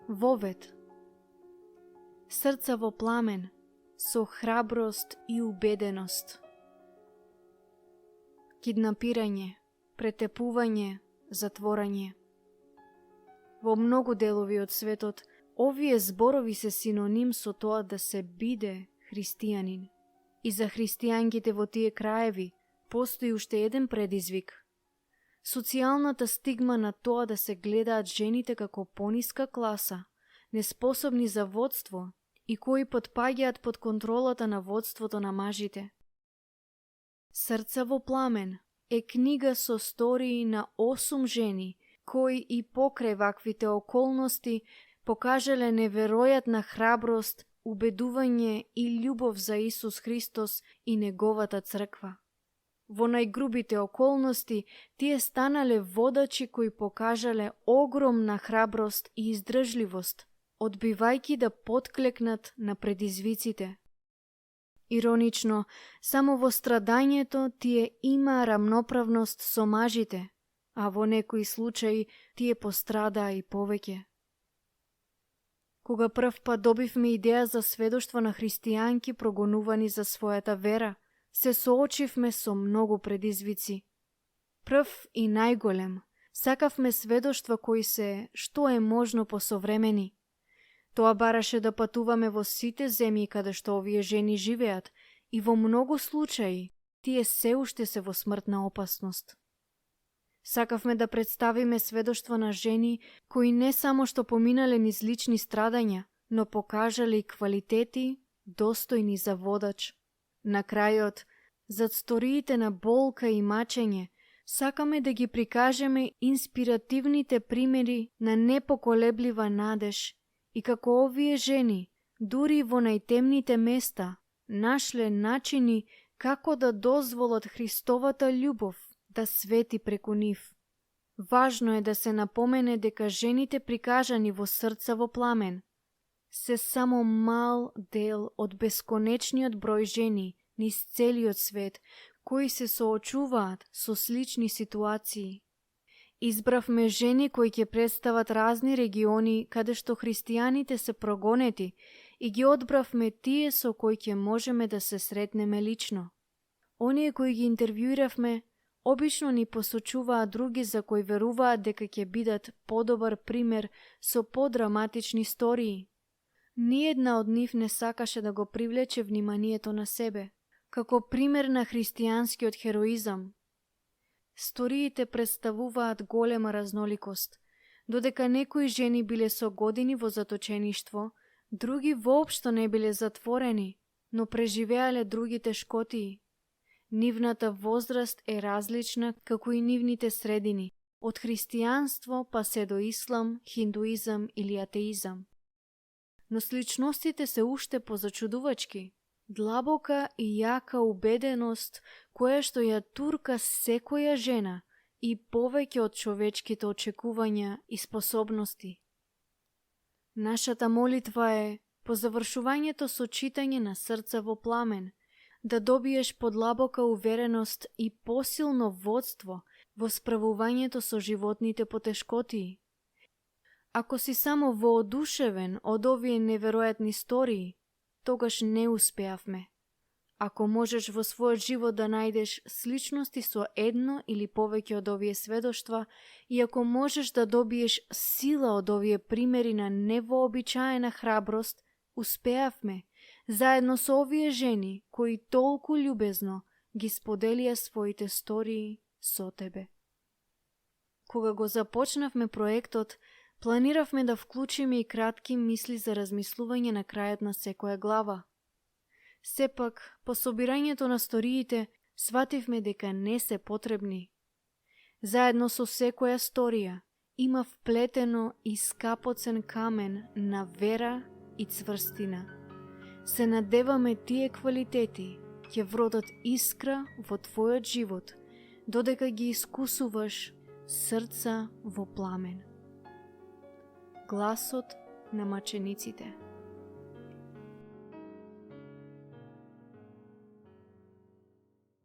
Вовет. Срца во пламен, со храброст и убеденост. Киднапирање, претепување, затворање. Во многу делови од светот, овие зборови се синоним со тоа да се биде христијанин. И за христијанките во тие краеви постои уште еден предизвик. Социјалната стигма на тоа да се гледаат жените како пониска класа, неспособни за водство и кои потпаѓаат под контролата на водството на мажите. Срца во пламен е книга со стории на 8 жени, кои и покрај ваквите околности покажале неверојатна храброст, убедување и љубов за Исус Христос и неговата црква. Во најгрубите околности тие станале водачи кои покажале огромна храброст и издржливост, одбивајќи да потклекнат на предизвиците. Иронично, само во страдањето тие имаа рамноправност со мажите, а во некои случаи тие пострадаа и повеќе. Кога прв пат добивме идеја за сведоштво на христијанки прогонувани за својата вера, се соочивме со многу предизвици. Прв и најголем, сакавме сведоштва кои се што е можно посовремени. Тоа бараше да патуваме во сите земји каде што овие жени живеат и во многу случаи тие се уште се во смртна опасност. Сакавме да представиме сведоштво на жени кои не само што поминале низ лични страдања, но покажале и квалитети достојни за водач. На крајот, зад сториите на болка и мачење, сакаме да ги прикажеме инспиративните примери на непоколеблива надеж и како овие жени, дури во најтемните места, нашле начини како да дозволат Христовата љубов да свети преку нив. Важно е да се напомене дека жените прикажани во Срца во пламен се само мал дел од бесконечниот број жени низ целиот свет кои се соочуваат со слични ситуации. Избравме жени кои ќе представат разни региони каде што христијаните се прогонети и ги одбравме тие со кои ќе можеме да се сретнеме лично. Оние кои ги интервјуиравме обично ни посочуваат други за кои веруваат дека ќе бидат подобар пример со подраматични стории. Ниедна од нив не сакаше да го привлече вниманието на себе, како пример на христијанскиот хероизам. Сториите представуваат голема разноликост, додека некои жени биле со години во заточеништво, други воопшто не биле затворени, но преживеале други тешкотии. Нивната возраст е различна како и нивните средини, од христијанство па се до ислам, хиндуизам или атеизам. Но сличностите се уште позачудувачки. Длабока и јака убеденост која што ја турка секоја жена и повеќе од човечките очекувања и способности. Нашата молитва е, по завршувањето со читање на Срца во пламен, да добиеш подлабока увереност и посилно водство во справувањето со животните потешкотии. Ако си само воодушевен од овие неверојатни стории, тогаш не успеавме. Ако можеш во својот живот да најдеш сличности со едно или повеќе од овие сведоштва и ако можеш да добиеш сила од овие примери на невообичаена храброст, успеавме, заедно со овие жени кои толку љубезно ги споделија своите стории со тебе. Кога го започнавме проектот, планиравме да вклучиме и кратки мисли за размислување на крајот на секоја глава. Сепак, по собирањето на сториите, свативме дека не се потребни. Заедно со секоја сторија има вплетено и скапоцен камен на вера и цврстина. Се надеваме тие квалитети ќе вродат искра во твојот живот, додека ги искусуваш Срца во пламен. Гласот на мачениците.